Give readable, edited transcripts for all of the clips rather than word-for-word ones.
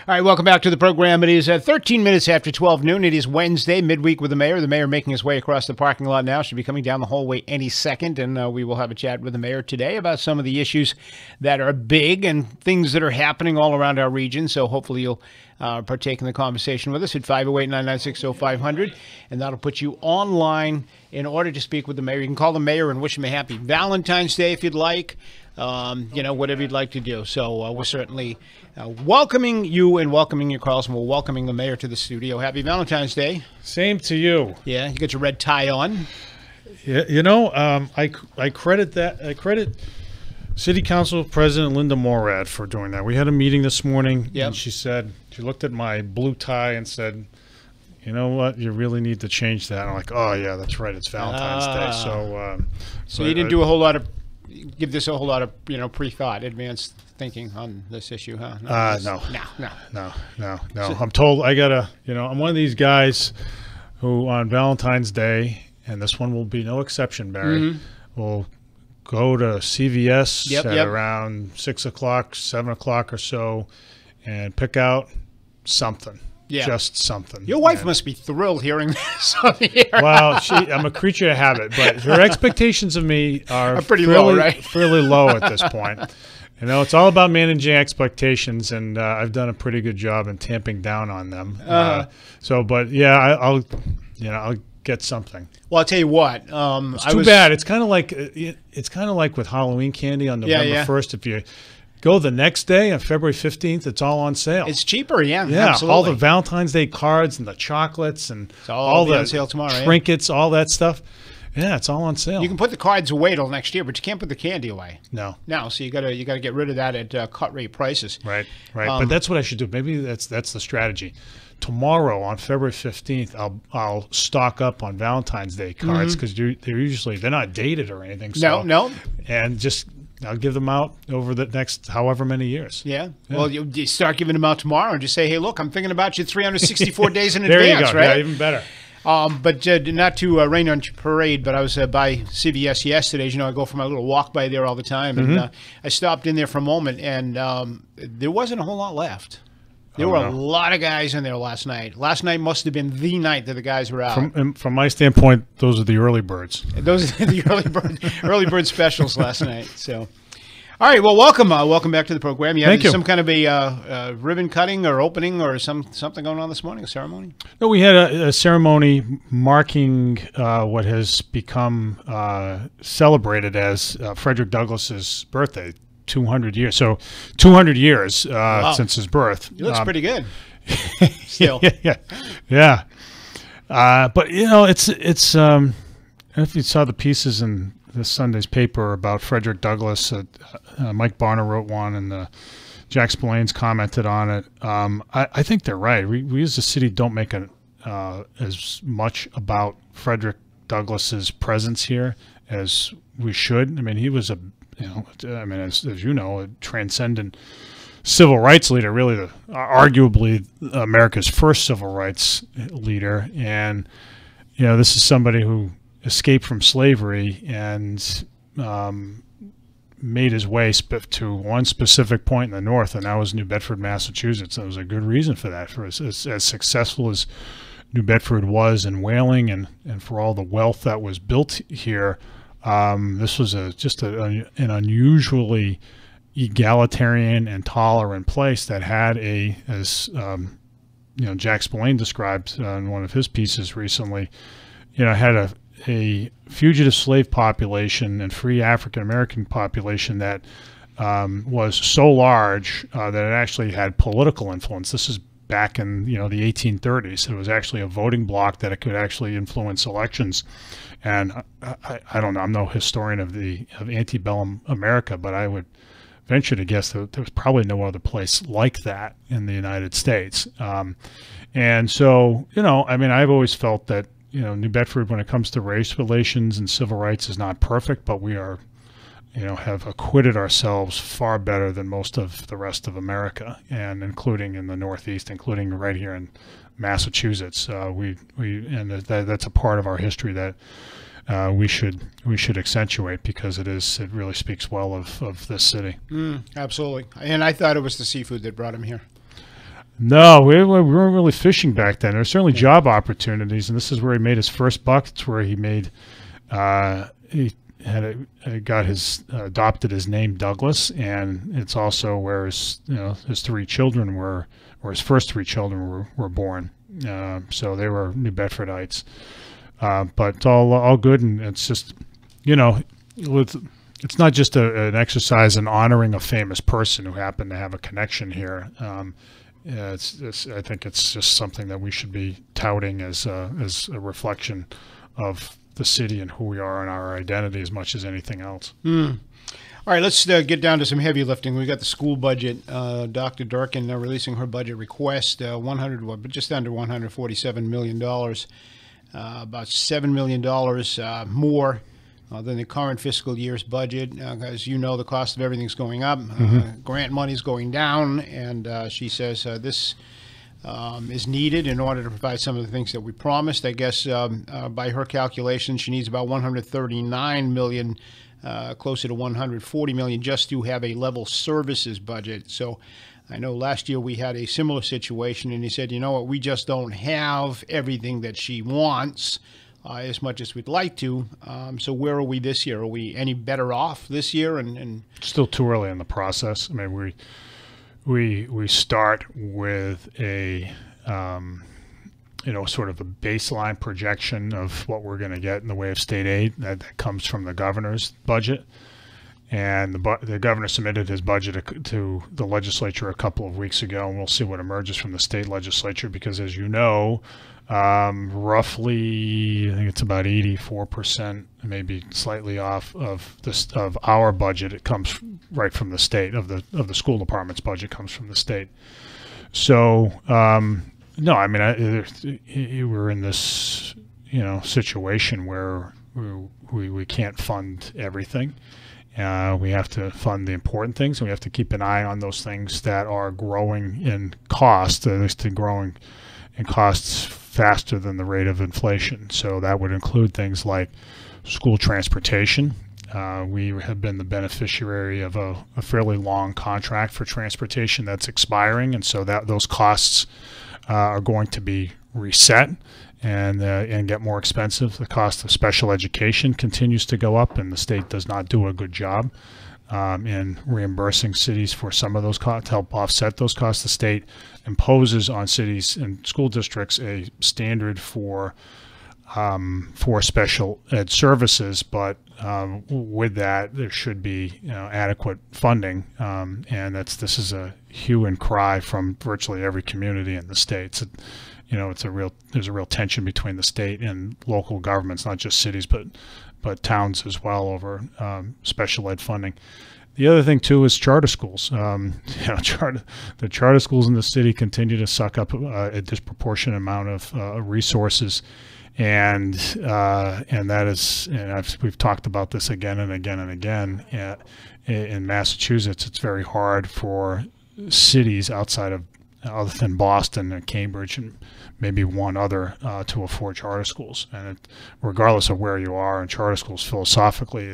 All right, welcome back to the program. It is 13 minutes after 12 noon. It is Wednesday, midweek with the mayor. The mayor making his way across the parking lot now. Should be coming down the hallway any second, and we will have a chat with the mayor today about some of the issues that are big and things that are happening all around our region. So hopefully you'll partake in the conversation with us at 508-996-0500, and that'll put you online in order to speak with the mayor. You can call the mayor and wish him a happy Valentine's Day if you'd like. Whatever you'd like to do. So we're certainly welcoming you and welcoming your calls, and we're welcoming the mayor to the studio. Happy Valentine's Day. Same to you. Yeah, you got your red tie on. Yeah, I credit City Council President Linda Morad for doing that. We had a meeting this morning, and she looked at my blue tie and said, "You know what? You really need to change that." And I'm like, "Oh yeah, that's right. It's Valentine's Day." So you didn't do a whole lot of. Give this a whole lot of pre-thought, advanced thinking on this issue, huh? No. I'm told I gotta, I'm one of these guys who on Valentine's Day, and this one will be no exception, Barry, will go to CVS at around 6 o'clock, 7 o'clock or so, and pick out something. Yeah. Just something. Your wife must be thrilled hearing this on the air. Well, I'm a creature of habit, but her expectations of me are pretty low, right? Fairly low at this point. It's all about managing expectations, and I've done a pretty good job in tamping down on them. I'll get something. Well, I'll tell you what. It's too bad. It's kind of like with Halloween candy on November 1st. If you go the next day on February 15th, it's all on sale. It's cheaper, absolutely. All the Valentine's Day cards and the chocolates and all the on sale tomorrow, trinkets, all that stuff. Yeah, it's all on sale. You can put the cards away till next year, but you can't put the candy away. No. So you gotta get rid of that at cut rate prices. Right. But that's what I should do. Maybe that's the strategy. Tomorrow on February 15th, I'll stock up on Valentine's Day cards because they're not dated or anything. So, no. And I'll give them out over the next however many years. Yeah. Well, you start giving them out tomorrow and just say, hey, look, I'm thinking about you 364 days in there advance, you go. right? Yeah, even better. But not to rain on your parade, but I was by CVS yesterday. As you know, I go for my little walk by there all the time. And I stopped in there for a moment, and there wasn't a whole lot left. There were a lot of guys in there last night. Last night must have been the night that the guys were out. From my standpoint, those are the early birds. Those are the early bird specials last night. So, all right. Well, welcome back to the program. Thank you. Some kind of a ribbon cutting or opening or something going on this morning, a ceremony? No, we had a ceremony marking what has become celebrated as Frederick Douglass's birthday. 200 years. So 200 years since his birth. He looks pretty good. Still. Yeah. But it's if you saw the pieces in this Sunday's paper about Frederick Douglass, Mike Barner wrote one, and Jack Spillane's commented on it. I think they're right. We as a city don't make as much about Frederick Douglass's presence here as we should. I mean, he was as you know, a transcendent civil rights leader, really arguably America's first civil rights leader. And, this is somebody who escaped from slavery and made his way to one specific point in the North, and that was New Bedford, Massachusetts. There was a good reason for that. For as successful as New Bedford was in whaling and for all the wealth that was built here, this was just an unusually egalitarian and tolerant place that had as Jack Spillane described in one of his pieces recently, had a fugitive slave population and free African American population that was so large that it actually had political influence. This is back in the 1830s. It was actually a voting bloc that it could actually influence elections. And I don't know. I'm no historian of antebellum America, but I would venture to guess that there was probably no other place like that in the United States. And so, I've always felt that New Bedford, when it comes to race relations and civil rights, is not perfect, but we are, have acquitted ourselves far better than most of the rest of America, and including in the Northeast, including right here in Massachusetts. That's a part of our history that we should accentuate, because it really speaks well of this city. Absolutely. And I thought it was the seafood that brought him here. No, we weren't really fishing back then. There were certainly job opportunities, and this is where he made his first buck. It's where he made he got his adopted his name Douglas, and it's also where his his three children were, or his first three children were born. So they were New Bedfordites. But it's all good, and it's just it's not just an exercise in honoring a famous person who happened to have a connection here. I think it's just something that we should be touting as a reflection of the city and who we are and our identity as much as anything else. All right, let's get down to some heavy lifting. We got the school budget. Dr. Durkin releasing her budget request, just under $147 million, about $7 million more than the current fiscal year's budget. As you know, the cost of everything's going up. Grant money's going down, and she says this is needed in order to provide some of the things that we promised. I guess by her calculations, she needs about $139 million, closer to $140 million, just to have a level services budget. So I know last year we had a similar situation, and he said, you know what, we just don't have everything that she wants as much as we'd like to. So where are we this year? Are we any better off this year? And still too early in the process. I mean, we start with a sort of a baseline projection of what we're going to get in the way of state aid that comes from the governor's budget. And the governor submitted his budget to the legislature a couple of weeks ago, and we'll see what emerges from the state legislature, because as you know, roughly, I think it's about 84%, maybe slightly off of our budget. It comes right from the state, of the school department's budget comes from the state. So no, I mean, we're in this situation where we can't fund everything. We have to fund the important things, and we have to keep an eye on those things that are growing in cost, at least growing in costs faster than the rate of inflation. So that would include things like school transportation. We have been the beneficiary of a fairly long contract for transportation that's expiring, and so those costs are going to be reset and get more expensive. The cost of special education continues to go up, and the state does not do a good job in reimbursing cities for some of those costs. To help offset those costs, the state imposes on cities and school districts a standard for special ed services, but with that there should be adequate funding, and this is a hue and cry from virtually every community in the state. There's a real tension between the state and local governments, not just cities, but towns as well, over special ed funding. The other thing too is charter schools. The charter schools in the city continue to suck up a disproportionate amount of resources, and that is, and we've talked about this again and again and again. In Massachusetts, it's very hard for cities other than Boston and Cambridge and maybe one other to afford charter schools. And regardless of where you are in charter schools, philosophically,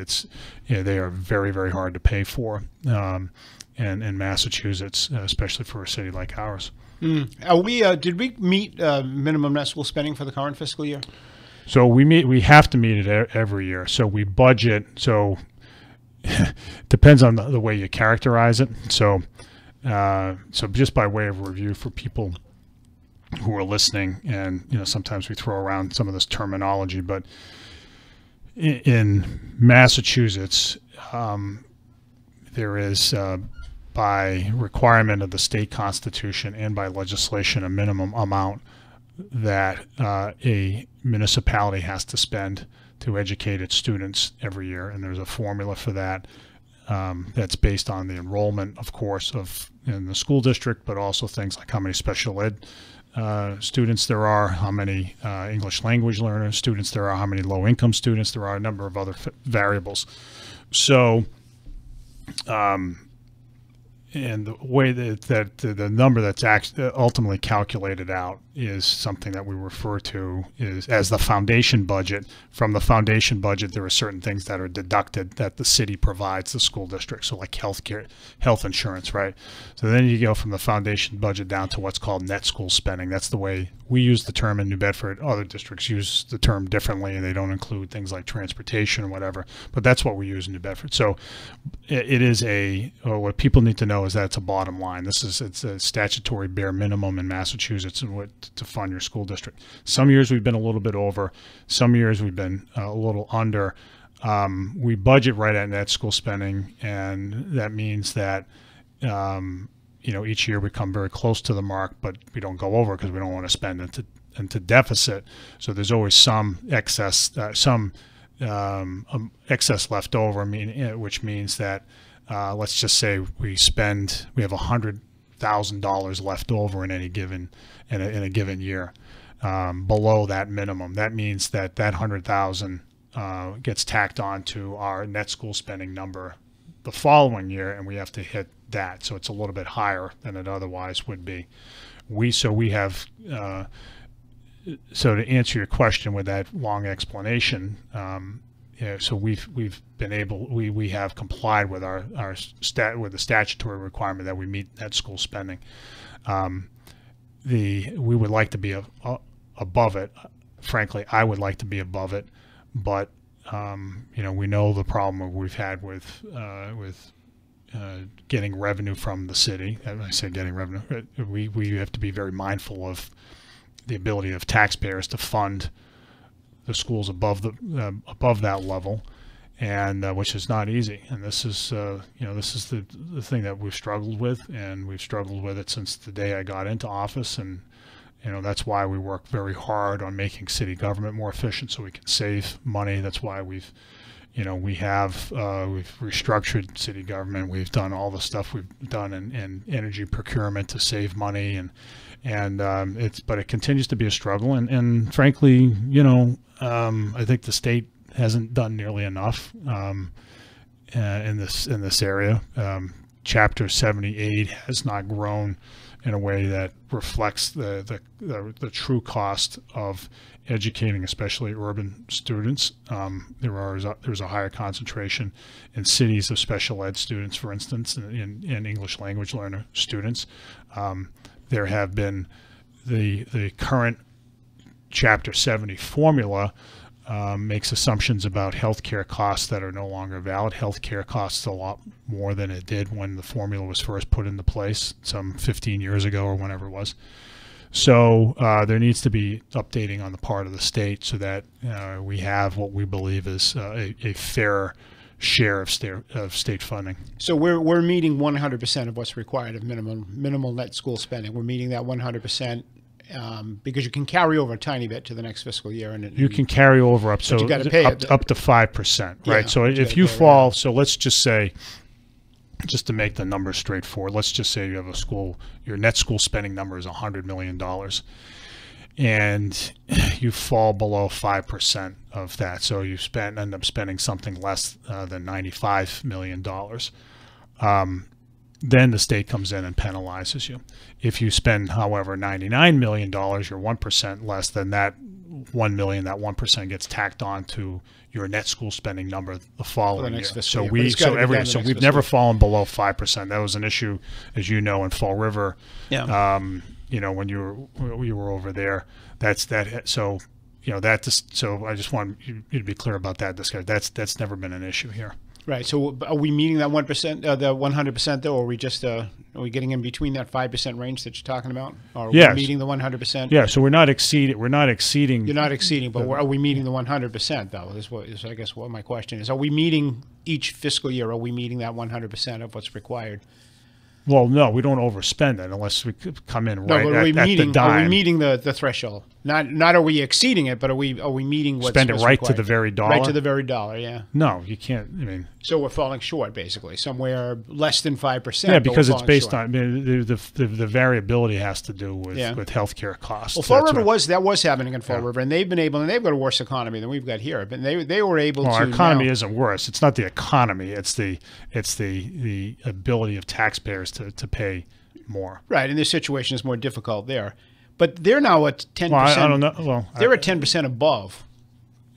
they are very, very hard to pay for. In Massachusetts, especially for a city like ours. Did we meet minimum net school spending for the current fiscal year? So we have to meet it every year. So we budget. So it depends on the way you characterize it. So just by way of review for people who are listening, and sometimes we throw around some of this terminology, but in Massachusetts, there is by requirement of the state constitution and by legislation a minimum amount that a municipality has to spend to educate its students every year, and there's a formula for that. That's based on the enrollment, of course, in the school district, but also things like how many special ed students there are, how many English language learner students there are, how many low-income students there are, a number of other variables. So and the way that the number that's ultimately calculated out is something that we refer to as the foundation budget. From the foundation budget, there are certain things that are deducted that the city provides the school district, so like healthcare, health insurance, right? So then you go from the foundation budget down to what's called net school spending. That's the way we use the term in New Bedford. Other districts use the term differently, and they don't include things like transportation or whatever, but that's what we use in New Bedford. So it is what people need to know is that it's a bottom line. It's a statutory bare minimum in Massachusetts to fund your school district. Some years we've been a little bit over, some years we've been a little under. We budget right at net school spending, and that means that each year we come very close to the mark, but we don't go over because we don't want to spend into deficit. So there's always some excess, excess left over. Which means that let's just say we have $100,000 left over in any given in a given year below that minimum. That means that $100,000 gets tacked on to our net school spending number the following year, and we have to hit that. So it's a little bit higher than it otherwise would be. So to answer your question with that long explanation, so we've been able, we have complied with with the statutory requirement that we meet net school spending. We would like to be above it. Frankly, I would like to be above it, but we know the problem we've had with getting revenue from the city. When I say getting revenue, we have to be very mindful of the ability of taxpayers to fund the schools above that level, and which is not easy. And this is the thing that we've struggled with, and we've struggled with it since the day I got into office. And that's why we work very hard on making city government more efficient so we can save money. That's why we've restructured city government. We've done all the stuff we've done in energy procurement to save money, but it continues to be a struggle. And frankly, I think the state hasn't done nearly enough in this area. Chapter 78 has not grown in a way that reflects the true cost of educating, especially urban students. There's a higher concentration in cities of special ed students, for instance, in English language learner students. There have been the current Chapter 70 formula makes assumptions about healthcare costs that are no longer valid. Healthcare costs a lot more than it did when the formula was first put into place some 15 years ago or whenever it was. So there needs to be updating on the part of the state so that we have what we believe is a fair share of state funding. So we're meeting 100% of what's required of minimal net school spending. We're meeting that 100%. Because you can carry over a tiny bit to the next fiscal year, and you can carry over up to 5%, right? So if you fall, so let's just say, just to make the numbers straightforward, let's just say you have a school, your net school spending number is $100 million, and you fall below 5% of that, so you end up spending something less than $95 million. Then the state comes in and penalizes you. If you spend, however, $99 million, you're 1% less than that $1 million. That 1% gets tacked on to your net school spending number the following year. So we've never fallen below 5%. That was an issue, as you know, in Fall River. Yeah. When you were over there. So I just want you to be clear about that. That's never been an issue here. Right. So are we meeting that 1%, the 100% though, or are we just are we getting in between that 5% range that you're talking about? Or are we meeting the 100%? Yeah. So we're not exceeding. You're not exceeding, but are we meeting the 100% though? Is I guess what my question is. Are we meeting each fiscal year? Are we meeting that 100% of what's required? Well, no, we don't overspend it unless we come in right at the dime. Are we meeting the threshold? Not are we exceeding it, but are we meeting what's spend it right required? to the very dollar? Right to the very dollar, yeah. No, you can't. I mean, so we're falling short, basically, somewhere less than 5%. Yeah, because it's based short. on, I mean, the variability has to do with healthcare costs. Well, Fall River was happening in Fall River, and they've got a worse economy than we've got here. But they were able to. Our economy isn't worse. It's not the economy. It's the ability of taxpayers to pay more. Right, and this situation is more difficult there. But they're now at 10%. Well, I don't know. Well, they're at 10% above.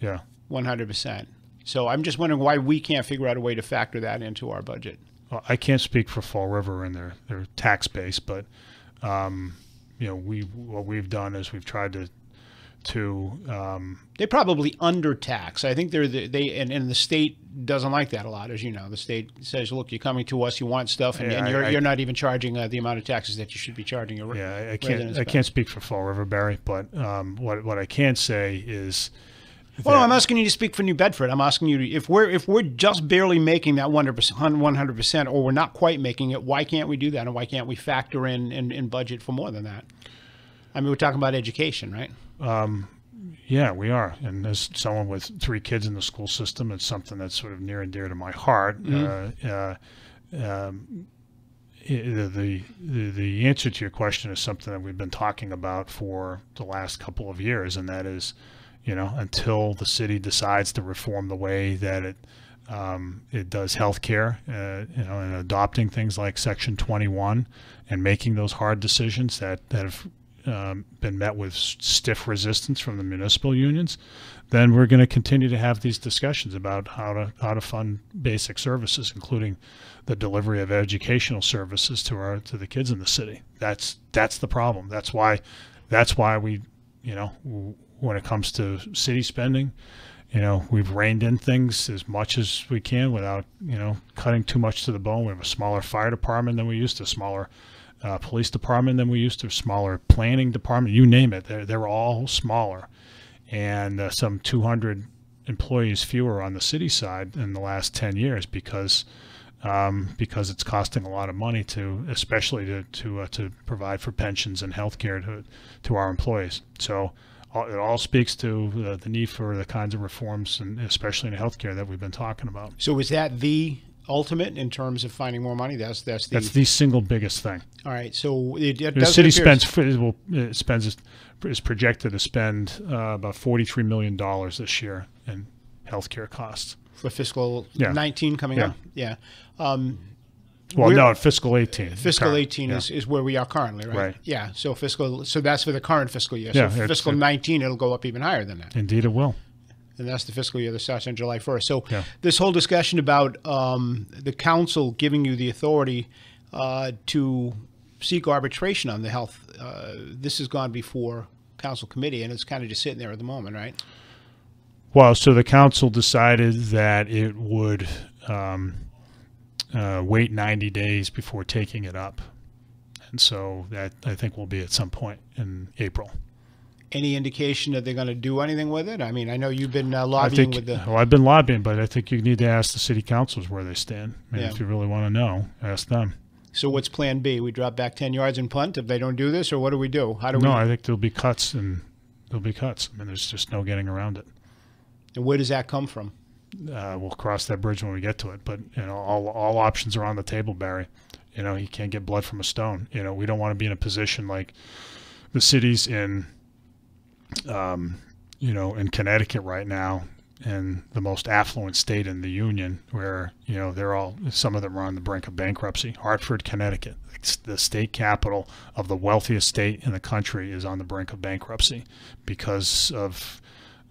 Yeah. 100%. So I'm just wondering why we can't figure out a way to factor that into our budget. Well, I can't speak for Fall River and their tax base, but what we've done is we've tried to they probably undertax. I think and the state doesn't like that a lot, as you know. The state says, "Look, you're coming to us, you want stuff, and you're not even charging the amount of taxes that you should be charging your residents." I can't speak for Fall River, Barry, but what I can say is. Well, no, I'm asking you to speak for New Bedford. I'm asking you if we're just barely making that 100%, or we're not quite making it. Why can't we do that, and why can't we factor in budget for more than that? I mean, we're talking about education, right? Yeah, we are. And as someone with 3 kids in the school system, it's something that's sort of near and dear to my heart. The answer to your question is something that we've been talking about for the last couple of years, and that is, until the city decides to reform the way that it does healthcare, and adopting things like Section 21 and making those hard decisions that have been met with stiff resistance from the municipal unions, then we're going to continue to have these discussions about how to fund basic services, including the delivery of educational services to the kids in the city. That's the problem. That's why we, when it comes to city spending, we've reined in things as much as we can without, cutting too much to the bone. We have a smaller fire department than we used to, smaller police department than we used to, smaller planning department, you name it. They're all smaller, and some 200 employees fewer on the city side in the last 10 years because it's costing a lot of money especially to provide for pensions and health care to our employees. So it all speaks to the need for the kinds of reforms, and especially in healthcare, that we've been talking about. So is that the ultimate in terms of finding more money? That's the single biggest thing. All right. So the city is projected to spend about $43 million this year in healthcare costs for fiscal 19 coming up. Yeah. Fiscal 18. Fiscal 18 is where we are currently, right? Right. Yeah. So that's for the current fiscal year. Yeah, so fiscal 19, it'll go up even higher than that. Indeed, it will. And that's the fiscal year that starts on July 1st. So this whole discussion about the council giving you the authority to seek arbitration on the health, this has gone before council committee, and it's kind of just sitting there at the moment, right? Well, so the council decided that it would wait 90 days before taking it up. And so that, I think, will be at some point in April. Any indication that they're going to do anything with it? I mean, I know you've been lobbying with the... Well, I've been lobbying, but I think you need to ask the city councils where they stand. I mean, if you really want to know, ask them. So what's plan B? We drop back 10 yards and punt if they don't do this, or what do we do? No, I think there'll be cuts, and there'll be cuts. I mean, there's just no getting around it. And where does that come from? We'll cross that bridge when we get to it. But, all options are on the table, Barry. You can't get blood from a stone. We don't want to be in a position like the cities in Connecticut right now, and the most affluent state in the union, where some of them are on the brink of bankruptcy. Hartford, Connecticut, it's the state capital of the wealthiest state in the country, is on the brink of bankruptcy because of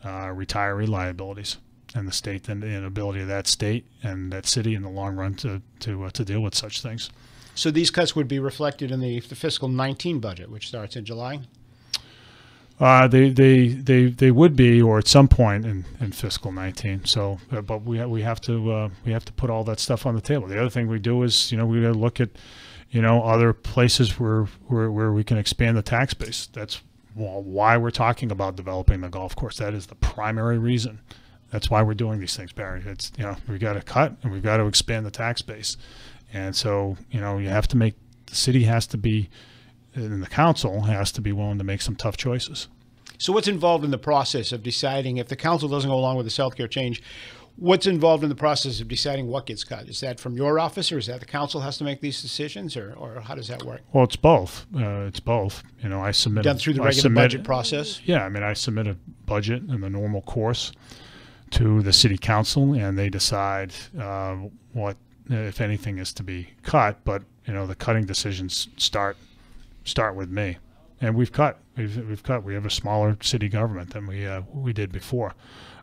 retiree liabilities, and the state and the inability of that state and that city in the long run to deal with such things. So these cuts would be reflected in the fiscal 19 budget, which starts in July. They would be, or at some point in fiscal 19. So, but we have to put all that stuff on the table. The other thing we do is, we got to look at, other places where we can expand the tax base. That's why we're talking about developing the golf course. That is the primary reason. That's why we're doing these things, Barry. It's, we got to cut and we've got to expand the tax base. And so, you have to the city has to be, and the council has to be willing to make some tough choices. So what's involved in the process of deciding if the council doesn't go along with this healthcare change? What's involved in the process of deciding what gets cut? Is that from your office, or is that the council has to make these decisions, or how does that work? Well, it's both. It's both. You know, I submit done through the regular budget process. Yeah, I mean, I submit a budget in the normal course to the city council, and they decide what, if anything, is to be cut. But you know, the cutting decisions start with me. And we've cut. We've cut. We have a smaller city government than we did before.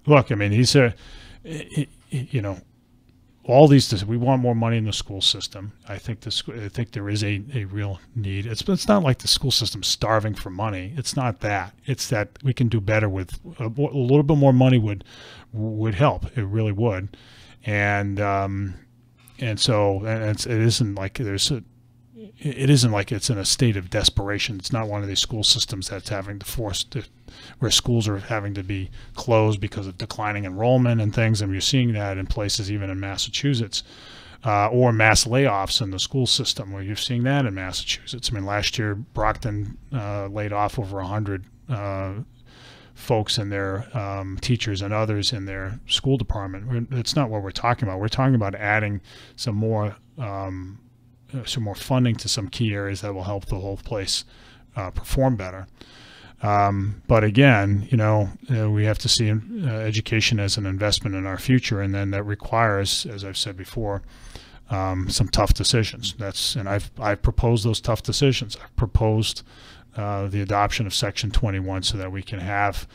Look, I mean, you know, all these. We want more money in the school system. I think there is a real need. It's not like the school system's starving for money. It's not that. It's that we can do better with a little bit more money would help. It really would. And so it isn't like it isn't like it's in a state of desperation. It's not one of these school systems that's having to where schools are having to be closed because of declining enrollment and things. And you're seeing that in places even in Massachusetts, or mass layoffs in the school system, where you're seeing that in Massachusetts. I mean, last year Brockton laid off over 100 folks and their teachers and others in their school department. It's not what we're talking about. We're talking about adding some more funding to some key areas that will help the whole place perform better. But again, you know, we have to see education as an investment in our future, and then that requires, as I've said before, some tough decisions. And I've proposed those tough decisions. I've proposed the adoption of Section 21 so that we can have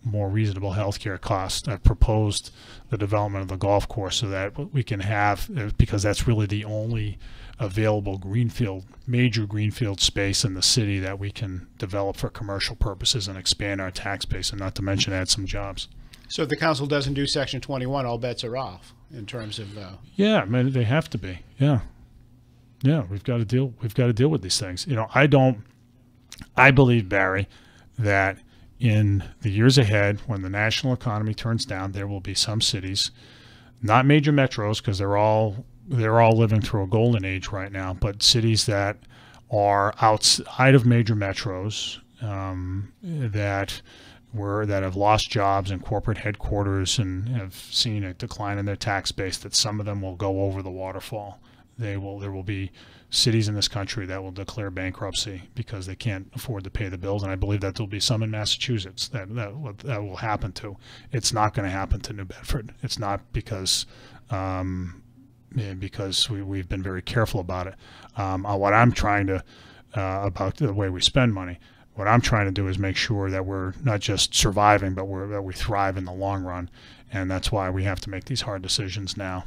more reasonable health care costs. I've proposed the development of the golf course so that we can have, because that's really the only available major greenfield space in the city that we can develop for commercial purposes and expand our tax base, and not to mention add some jobs. So if the council doesn't do Section 21, all bets are off in terms of. Yeah, I mean, they have to be. Yeah, we've got to deal with these things. You know, I believe, Barry, that in the years ahead, when the national economy turns down, there will be some cities, not major metros, because they're all living through a golden age right now, but cities that are outside of major metros, that have lost jobs in corporate headquarters and have seen a decline in their tax base, that some of them will go over the waterfall. There will be cities in this country that will declare bankruptcy because they can't afford to pay the bills, and I believe that there'll be some in Massachusetts that will happen to. It's not going to happen to New Bedford. It's not because we've been very careful about it. What I'm trying to about the way we spend money. What I'm trying to do is make sure that we're not just surviving, but that we thrive in the long run, and that's why we have to make these hard decisions now.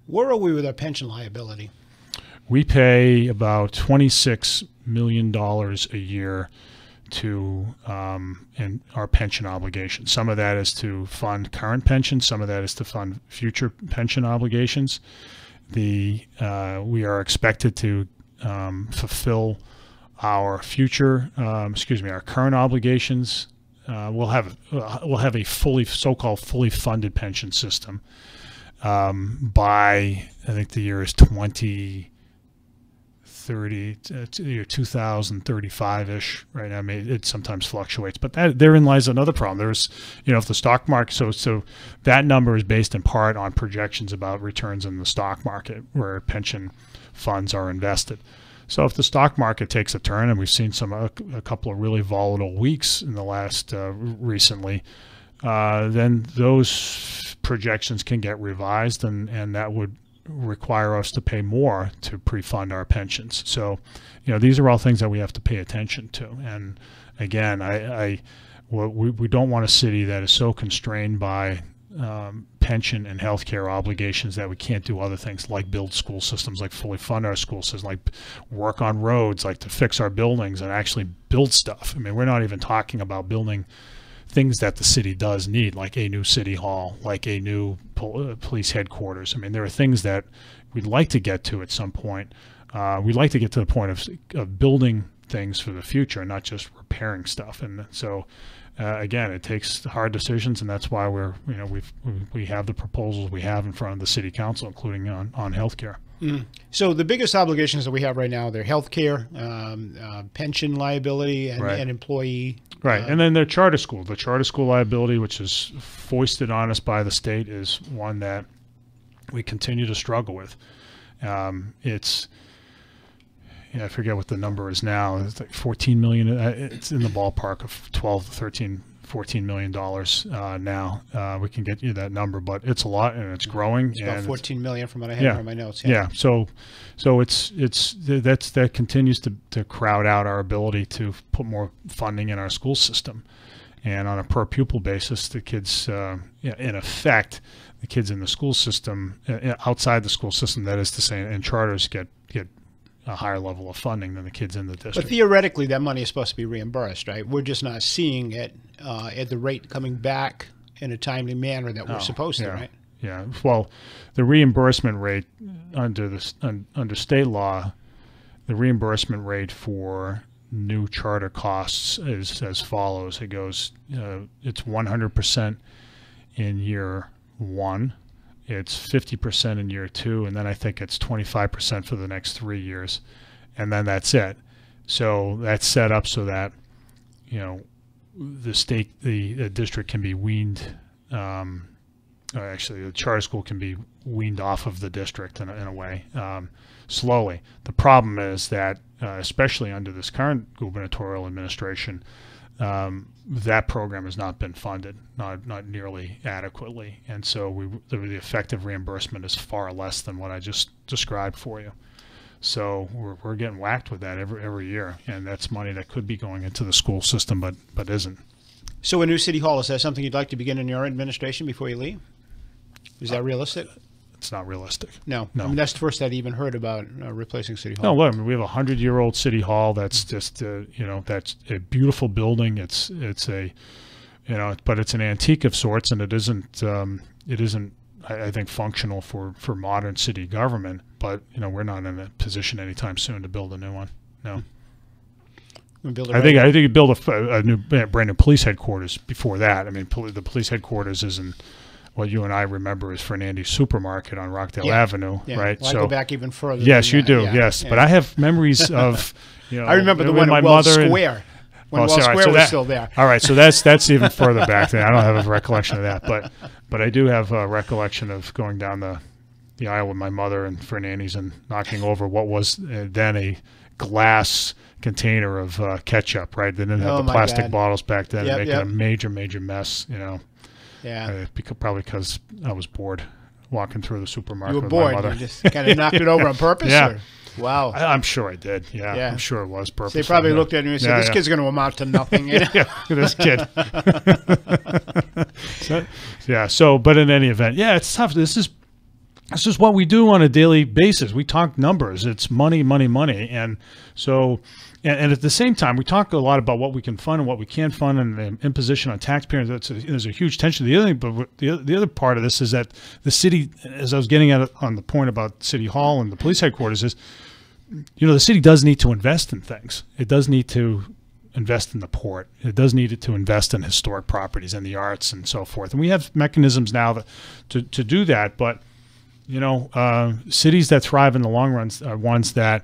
Where are we with our pension liability? We pay about $26 million a year to in our pension obligations. Some of that is to fund current pensions. Some of that is to fund future pension obligations. We are expected to fulfill our our current obligations. We'll have a so-called fully funded pension system by, I think the year is 2035-ish. Right now, it sometimes fluctuates, but therein lies another problem. There's, if the stock market, so that number is based in part on projections about returns in the stock market where pension funds are invested. So if the stock market takes a turn, and we've seen a couple of really volatile weeks in the last recently, then those projections can get revised, and that would require us to pay more to pre-fund our pensions. So, these are all things that we have to pay attention to. And again, we don't want a city that is so constrained by pension and healthcare obligations that we can't do other things, like build school systems, like fully fund our school systems, like work on roads, like to fix our buildings and actually build stuff. I mean, we're not even talking about building things that the city does need, like a new city hall, like a new police headquarters. I mean, there are things that we'd like to get to at some point. We'd like to get to the point of building things for the future, not just repairing stuff. And so, again, it takes hard decisions, and that's why we have the proposals we have in front of the city council, including on healthcare. So the biggest obligations that we have right now, they're healthcare, pension liability, and employee. Right, and then their charter school. The charter school liability, which is foisted on us by the state, is one that we continue to struggle with. It's, I forget what the number is now. It's like 14 million. It's in the ballpark of 12 to 13, 14 million dollars now. We can get you that number, but it's a lot and it's growing. It's about 14 million from what I have in my notes. Yeah. So that continues to crowd out our ability to put more funding in our school system, and on a per pupil basis, the kids, in effect, the kids in the school system, outside the school system, that is to say, in charters, get a higher level of funding than the kids in the district. But theoretically, that money is supposed to be reimbursed, right? We're just not seeing it at the rate coming back in a timely manner that we're supposed to, right? Yeah. Well, the reimbursement rate under state law, the reimbursement rate for new charter costs is as follows. It goes, it's 100% in year one. It's 50% in year two, and then I think it's 25% for the next 3 years, and then that's it. So that's set up so that, the district can be weaned. Actually, the charter school can be weaned off of the district in a way, slowly. The problem is that, especially under this current gubernatorial administration, that program has not been funded, not nearly adequately, and so the effective reimbursement is far less than what I just described for you. So we're getting whacked with that every year, and that's money that could be going into the school system, but isn't. So a new city hall, is that something you'd like to begin in your administration before you leave? Is that realistic? It's not realistic. No. I mean, that's the first I'd even heard about replacing City Hall. No, look, I mean, we have a 100-year-old City Hall that's just, that's a beautiful building. It's a, but it's an antique of sorts, and it isn't, I think, functional for modern city government. But, we're not in a position anytime soon to build a new one. No. I think you build a new, brand new police headquarters before that. I mean, the police headquarters isn't what you and I remember is Fernandes Supermarket on Rockdale Avenue, right? Well, I go back even further. Yes, you do. Yes, but I have memories of, I remember the one at Wells Square. When Wells Square was still there. All right, so that's even further back then. I don't have a recollection of that, but I do have a recollection of going down the aisle with my mother and Fernandes and knocking over what was then a glass container of ketchup. Right, they didn't have the plastic bottles back then, making a major mess. Yeah, probably because I was bored walking through the supermarket. You were with bored. My mother. You just kind of knocked it over on purpose. Yeah. Or? Wow. I'm sure I did. Yeah, I'm sure it was purpose. So they probably looked at me and said, "This kid's going to amount to nothing." Yeah, this kid. So, but in any event, it's tough. This is what we do on a daily basis. We talk numbers. It's money, and so. And at the same time, we talk a lot about what we can fund and what we can't fund, and the imposition on taxpayers. There's a huge tension. The other thing, but the other part of this is that the city, as I was getting at on the point about City Hall and the police headquarters, is the city does need to invest in things. It does need to invest in the port. It does need to invest in historic properties and the arts and so forth. And we have mechanisms now to do that. But cities that thrive in the long run are ones that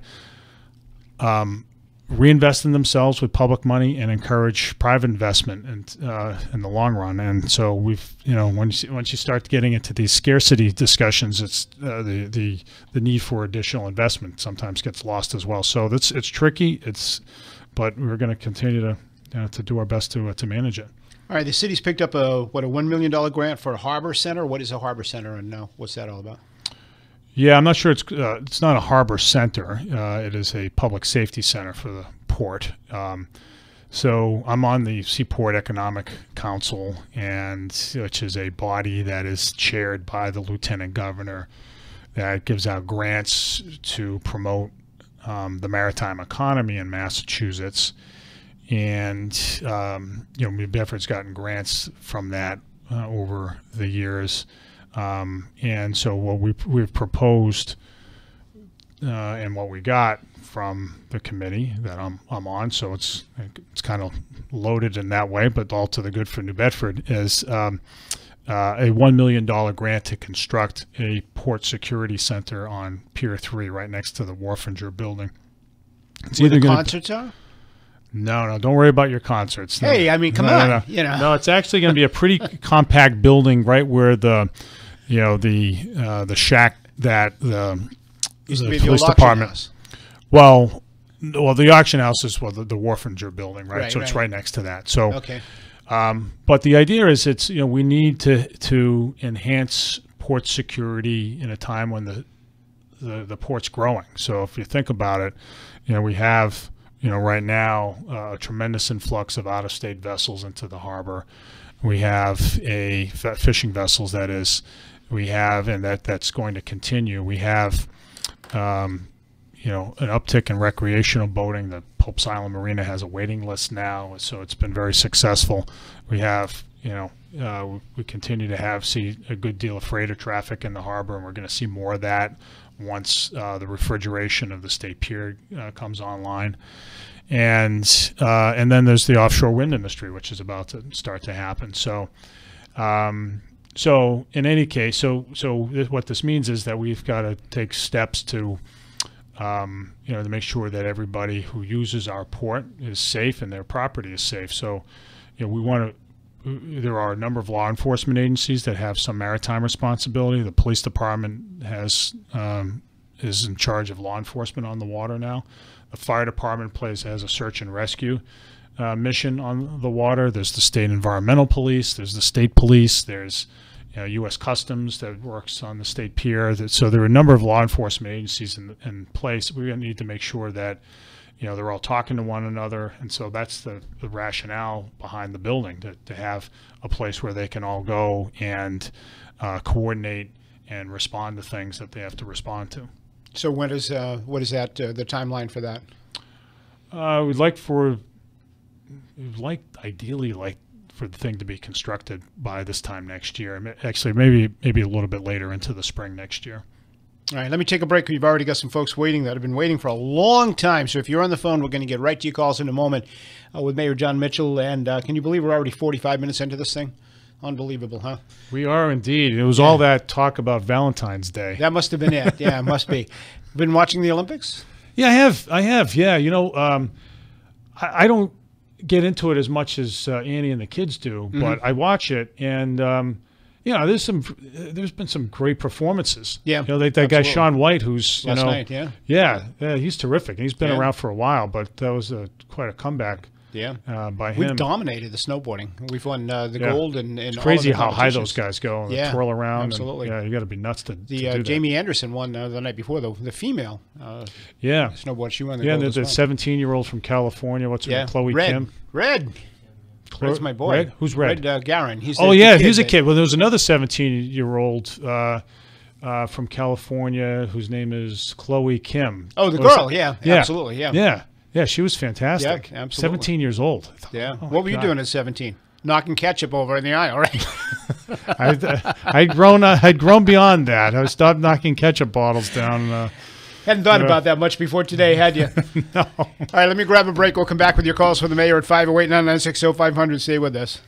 reinvest in themselves with public money and encourage private investment in the long run. And so we've, once you start getting into these scarcity discussions, it's the need for additional investment sometimes gets lost as well. So it's tricky. But we're going to continue to do our best to manage it. All right. The city's picked up a $1 million grant for a harbor center. What is a harbor center, and what's that all about? Yeah, I'm not sure. It's not a harbor center. It is a public safety center for the port. So I'm on the Seaport Economic Council, which is a body that is chaired by the Lieutenant Governor that gives out grants to promote the maritime economy in Massachusetts. And Bedford's gotten grants from that over the years. And so what we've proposed and what we got from the committee that I'm on, so it's kind of loaded in that way, but all to the good for New Bedford, is a $1 million grant to construct a port security center on Pier 3 right next to the Wharfinger building. It's where the concerts are? No, don't worry about your concerts. Hey, I mean, come on. No. You know. No, it's actually going to be a pretty compact building right where the shack that the Used to be police the old department. house. Well, the auction house is the Wharfinger building, right? So it's right. right next to that. So, Okay. but the idea is we need to enhance port security in a time when the port's growing. So if you think about it, we have right now a tremendous influx of out-of-state vessels into the harbor. We have fishing vessels, that is. We have, and that's going to continue. We have, an uptick in recreational boating. The Pope's Island Marina has a waiting list now, so it's been very successful. We have, we continue to see a good deal of freighter traffic in the harbor, and we're going to see more of that once the refrigeration of the State Pier comes online. And then there's the offshore wind industry, which is about to start to happen. So, so in any case, so what this means is that we've got to take steps to, to make sure that everybody who uses our port is safe and their property is safe. So, we want to. There are a number of law enforcement agencies that have some maritime responsibility. The police department is in charge of law enforcement on the water now. The fire department has a search and rescue mission on the water. There's the state environmental police. There's the state police. There's U.S. Customs that works on the state pier. So there are a number of law enforcement agencies in place. We need to make sure that they're all talking to one another, and so that's the rationale behind the building, to have a place where they can all go and coordinate and respond to things that they have to respond to. So what is that the timeline for that? Ideally for the thing to be constructed by this time next year. Actually, maybe a little bit later into the spring next year. All right, let me take a break. We've already got some folks waiting that have been waiting for a long time. So if you're on the phone, we're going to get right to your calls in a moment with Mayor Jon Mitchell. And can you believe we're already 45 minutes into this thing? Unbelievable, huh? We are indeed. It was all that talk about Valentine's Day. That must have been it. Yeah, it must be. Been watching the Olympics? Yeah, I have. Yeah, I don't get into it as much as Annie and the kids do, but I watch it, and there's been some great performances. Yeah, that guy Shaun White, who's last night. Yeah, he's terrific. He's been around for a while, but that was quite a comeback. Yeah, by him. We've dominated the snowboarding. We've won the gold and it's crazy how high those guys go and twirl around. Absolutely. And, you got to be nuts to do that. Jamie Anderson won the night before the female. Snowboard. She won the gold. Yeah, the 17-year-old from California. What's her name? Chloe Kim. Red. Red's my boy. Red? Who's Red? Red Garin. He's a kid. Well, there was another 17-year-old from California whose name is Chloe Kim. Oh, the girl. Yeah, absolutely. Yeah, she was fantastic. Yeah, absolutely. 17 years old. Yeah. What were you doing at 17? Knocking ketchup over in the aisle, right? I'd grown beyond that. I stopped knocking ketchup bottles down. Hadn't thought about that much before today, had you? No. All right, let me grab a break. We'll come back with your calls for the mayor at 508-996-0500. Stay with us.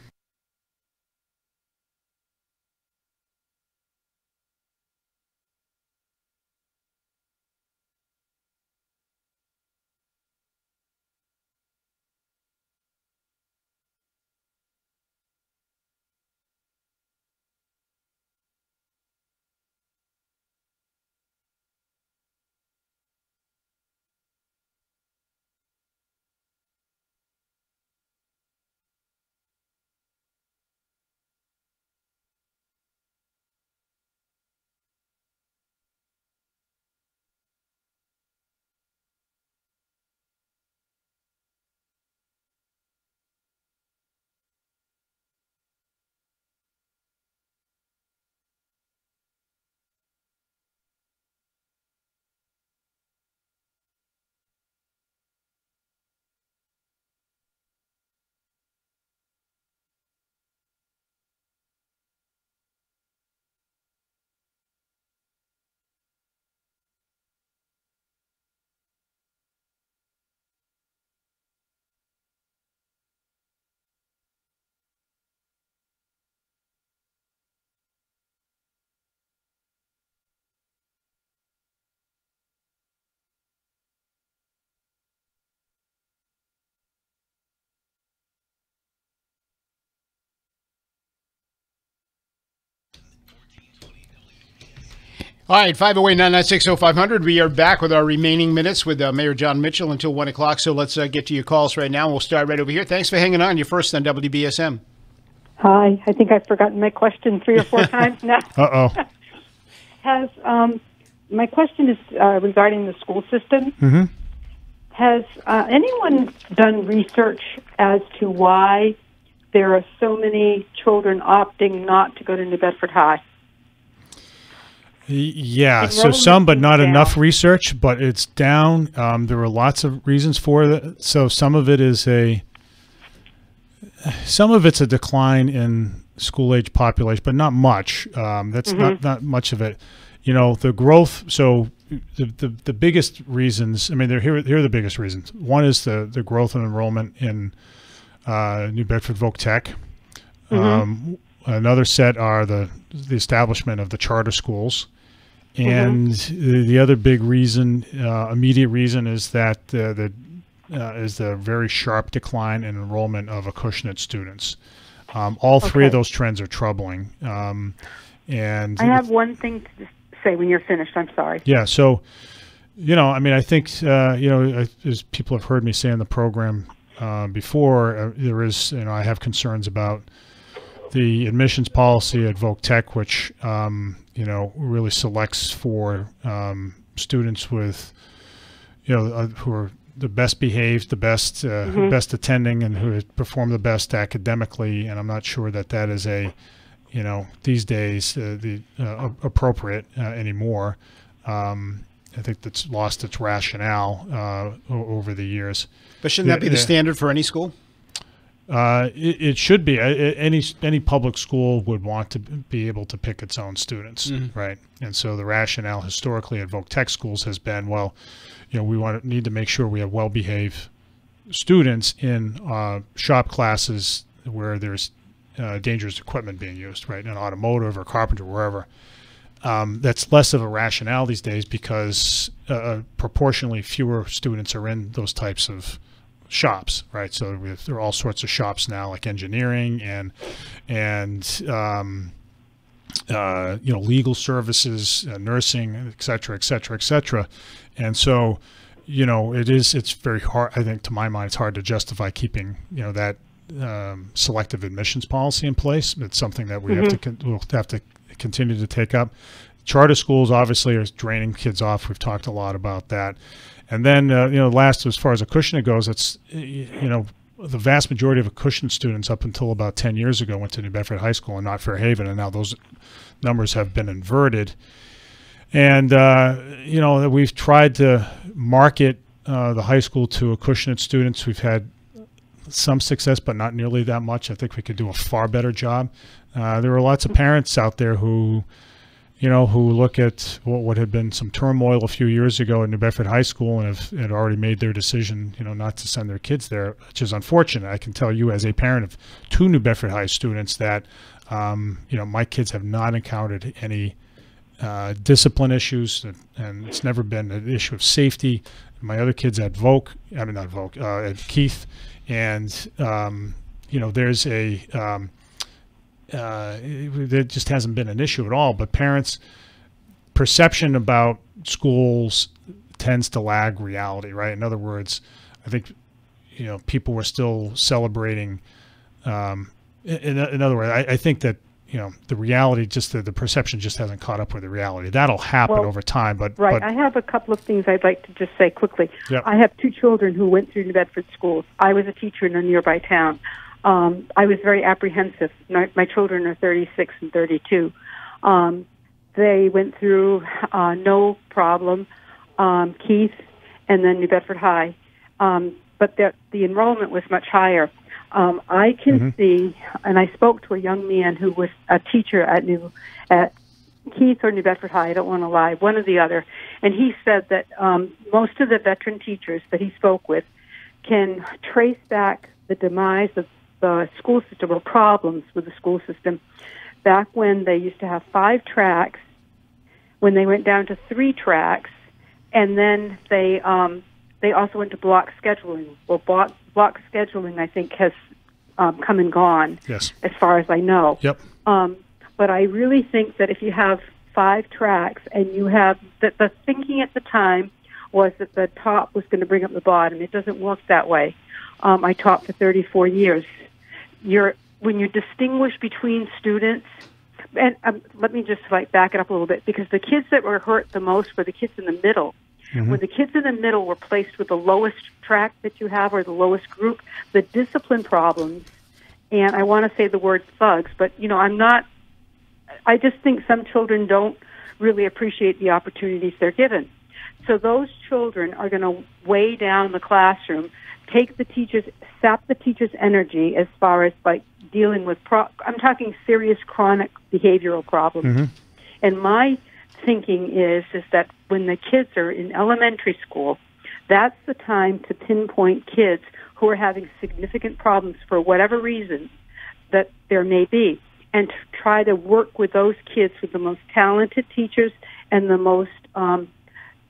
All right, 508-996-0500. We are back with our remaining minutes with Mayor Jon Mitchell until 1 o'clock. So let's get to your calls right now. We'll start right over here. Thanks for hanging on. You're first on WBSM. Hi. I think I've forgotten my question 3 or 4 times now. Uh-oh. My question is regarding the school system. Mm-hmm. Has anyone done research as to why there are so many children opting not to go to New Bedford High? Yeah, so some, but not enough research, but it's down. There were lots of reasons for it. So some of it's a decline in school-age population, but not much. That's not much of it. You know, the growth. So the biggest reasons. I mean, here are the biggest reasons. One is the growth in enrollment in New Bedford Voc Tech. Another set are the establishment of the charter schools. And the other big reason, immediate reason, is that is the very sharp decline in enrollment of Acushnet students. All three of those trends are troubling. And I have one thing to say when you're finished. I'm sorry. Yeah. So, you know, I mean, I think, you know, as people have heard me say in the program before, there is, you know, I have concerns about the admissions policy at Voc Tech, which, you know, really selects for students with, you know, who are the best behaved, the best best attending, and who perform the best academically. And I'm not sure that that is a, you know, these days appropriate anymore. I think that's lost its rationale over the years. But shouldn't that be the standard for any school? It should be. Any public school would want to be able to pick its own students, right? And so the rationale historically at Voc Tech schools has been, well, you know, we need to make sure we have well-behaved students in shop classes where there's dangerous equipment being used, right, in automotive or carpenter, wherever. That's less of a rationale these days because proportionally fewer students are in those types of shops, right? So there are all sorts of shops now, like engineering and you know, legal services, nursing, et cetera, et cetera, et cetera. And so, you know, it's very hard. I think, to my mind, it's hard to justify keeping, you know, that selective admissions policy in place. It's something that we'll have to continue to take up. Charter schools obviously are draining kids off. We've talked a lot about that. And then, you know, last, as far as Acushnet goes, it's, you know, the vast majority of Acushnet students up until about 10 years ago went to New Bedford High School and not Fairhaven, and now those numbers have been inverted. And, you know, we've tried to market the high school to Acushnet students. We've had some success, but not nearly that much. I think we could do a far better job. There are lots of parents out there who, you know, who look at what had been some turmoil a few years ago at New Bedford High School and had already made their decision, you know, not to send their kids there, which is unfortunate. I can tell you as a parent of 2 New Bedford High students that, you know, my kids have not encountered any discipline issues, and it's never been an issue of safety. My other kids at at Keith, and, you know, there's a... there just hasn't been an issue at all, but parents' perception about schools tends to lag reality, right? In other words, I think, you know, people were still celebrating. In other words, I think that, you know, the reality, just the perception just hasn't caught up with the reality. That'll happen over time. But I have a couple of things I'd like to just say quickly. Yep. I have 2 children who went through New Bedford schools. I was a teacher in a nearby town. I was very apprehensive. My children are 36 and 32. They went through no problem, Keith, and then New Bedford High. But the enrollment was much higher. I can see, and I spoke to a young man who was a teacher at Keith or New Bedford High, I don't want to lie, one or the other, and he said that most of the veteran teachers that he spoke with can trace back the demise of the school system or problems with the school system back when they used to have 5 tracks, when they went down to 3 tracks, and then they also went to block scheduling. Well, block scheduling, I think, has come and gone, yes, as far as I know. Yep. But I really think that if you have 5 tracks, and you have the thinking at the time was that the top was going to bring up the bottom. It doesn't work that way. I taught for 34 years. When you distinguish between students, and let me just back it up a little bit, because the kids that were hurt the most were the kids in the middle. Mm-hmm. When the kids in the middle were placed with the lowest track that you have, or the lowest group, the discipline problems, and I want to say the word thugs, but I just think some children don't really appreciate the opportunities they're given. So those children are going to weigh down the classroom, sap the teacher's energy as far as dealing with, I'm talking serious chronic behavioral problems. Mm-hmm. And my thinking is that when the kids are in elementary school, that's the time to pinpoint kids who are having significant problems for whatever reason that there may be, and to try to work with those kids with the most talented teachers and the most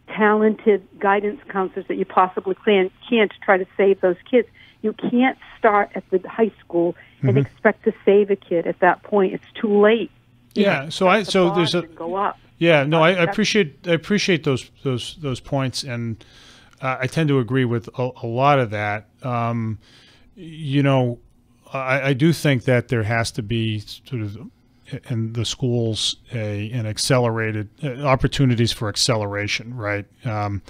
talented guidance counselors that you possibly can to try to save those kids. You can't start at the high school and expect to save a kid at that point. It's too late. Yeah. There's a go up. Yeah. No, I appreciate those points, and I tend to agree with a lot of that. I do think that there has to be sort of in the schools an accelerated opportunities for acceleration, right? And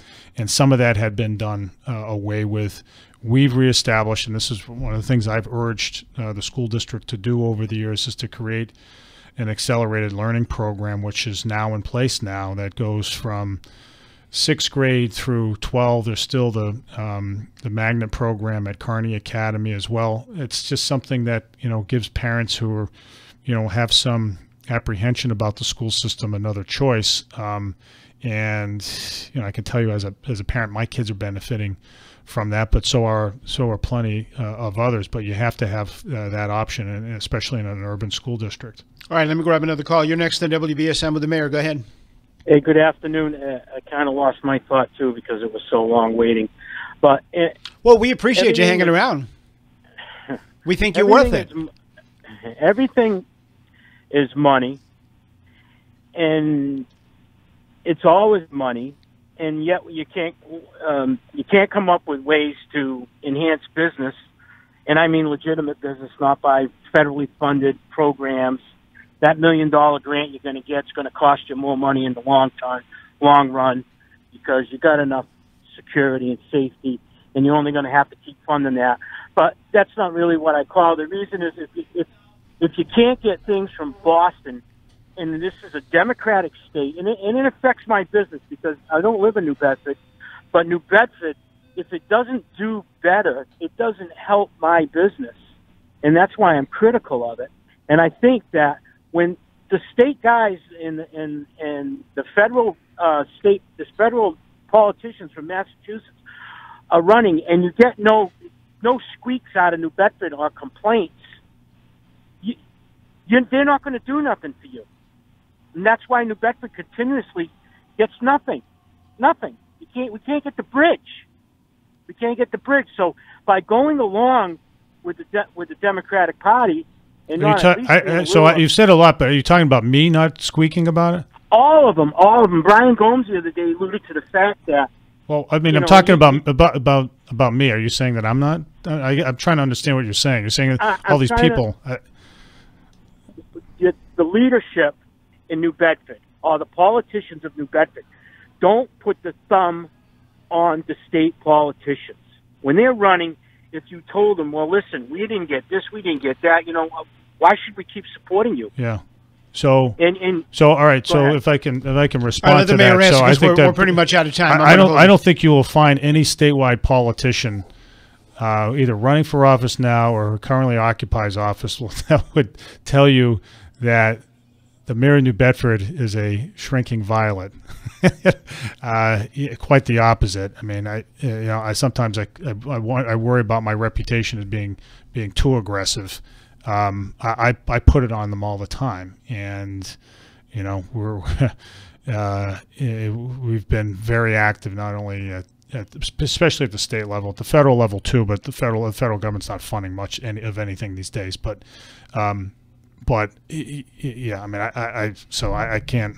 some of that had been done away with. We've reestablished, and this is one of the things I've urged the school district to do over the years, is to create an accelerated learning program, which is now in place now, that goes from 6th grade through 12. There's still the magnet program at Kearney Academy as well. It's just something that gives parents who are have some apprehension about the school system another choice. And I can tell you as a parent, my kids are benefiting from that, but so are plenty of others. But you have to have that option, and especially in an urban school district. All right, let me grab another call. You're next on WBSM with the mayor. Go ahead. Hey, good afternoon. I kind of lost my thought too because it was so long waiting. But well, we appreciate you hanging around. We think you're worth it. Everything is money, and it's always money. And yet you can't come up with ways to enhance business, and I mean legitimate business, not by federally funded programs. That $1 million grant you're going to get is going to cost you more money in the long run, because you got enough security and safety, and you're only going to have to keep funding that. But that's not really what I call. The reason is if you can't get things from Boston, and this is a Democratic state, and it affects my business because I don't live in New Bedford, but New Bedford, if it doesn't do better, it doesn't help my business, and that's why I'm critical of it. And I think that when the state guys and the federal federal politicians from Massachusetts are running, and you get no squeaks out of New Bedford or complaints, they're not going to do nothing for you. And that's why New Bedford continuously gets nothing. We can't get the bridge. We can't get the bridge. So by going along with the Democratic Party, and you've said a lot, but are you talking about me not squeaking about it? All of them. Brian Gomes the other day alluded to the fact that. Well, I mean, I'm talking about me. Are you saying that I'm not? I'm trying to understand what you're saying. You're saying that all these people. The leadership in New Bedford, or the politicians of New Bedford, don't put the thumb on the state politicians. When they're running, if you told them, well, listen, we didn't get this, we didn't get that, why should we keep supporting you? Yeah. So all right. So if I can respond to that, so I think we're pretty much out of time. I don't think you will find any statewide politician either running for office now or currently occupies office that would tell you that the mayor of New Bedford is a shrinking violet. Quite the opposite. I mean, I sometimes I worry about my reputation as being too aggressive. I put it on them all the time, and we've been very active, not only especially at the state level, at the federal level too. But the federal government's not funding much of anything these days. But yeah, I mean, I can't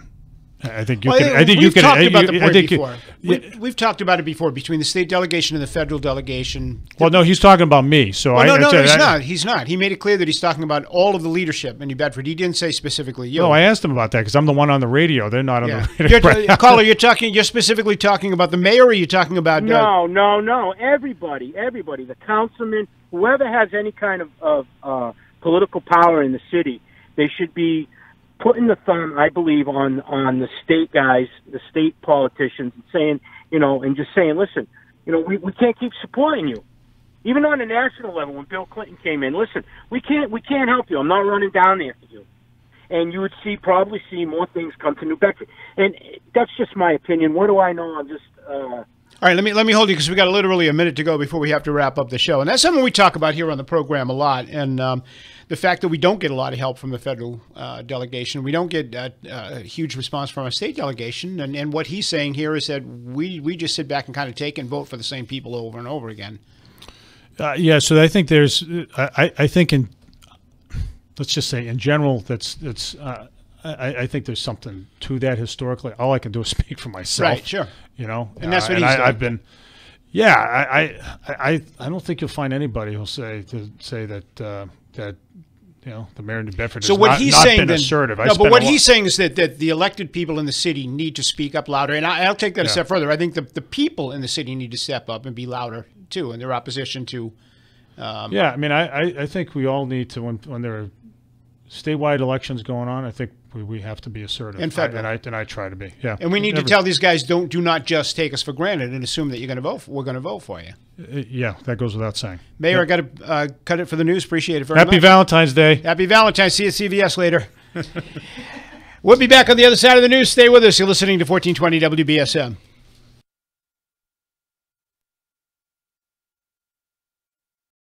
I think you Well, can. I think you we've can. talked about the I point think before. We've talked about it before between the state delegation and the federal delegation. Well, no, he's talking about me. So Well, no, he's not. He's not. He made it clear that he's talking about all of the leadership in New Bedford. He didn't say specifically you. No, I asked him about that because I'm the one on the radio. They're not on the radio. Caller, you're specifically talking about the mayor, or are you talking about? No. Everybody. The councilman, whoever has any kind of political power in the city, they should be putting the thumb, I believe, on the state guys, the state politicians, and saying, listen, we can't keep supporting you. Even on a national level, when Bill Clinton came in, listen, we can't help you. I'm not running down there for you. And you would probably see more things come to New Bedford. And that's just my opinion. What do I know? I'm just. All right, let me hold you because we got literally a minute to go before we have to wrap up the show, and that's something we talk about here on the program a lot. And the fact that we don't get a lot of help from the federal delegation, we don't get a huge response from our state delegation, and what he's saying here is that we just sit back and kind of take and vote for the same people over and over again. Yeah, so I think there's, I think in, let's just say in general, I think there's something to that historically. All I can do is speak for myself. Right, sure. And that's what he's doing. I've been, I don't think you'll find anybody who'll say that the mayor of New Bedford has not been assertive. No, but what he's saying is that the elected people in the city need to speak up louder. And I'll take that a step further. I think the people in the city need to step up and be louder, too, in their opposition to. I think we all need to, when there are statewide elections going on, I think we have to be assertive. And federal. And I try to be, yeah. And we need to tell these guys, do not just take us for granted and assume that we're going to vote for you. Yeah, that goes without saying. Mayor, I got to cut it for the news. Appreciate it very much. Happy Valentine's Day. Happy Valentine's. See you at CVS later. We'll be back on the other side of the news. Stay with us. You're listening to 1420 WBSM.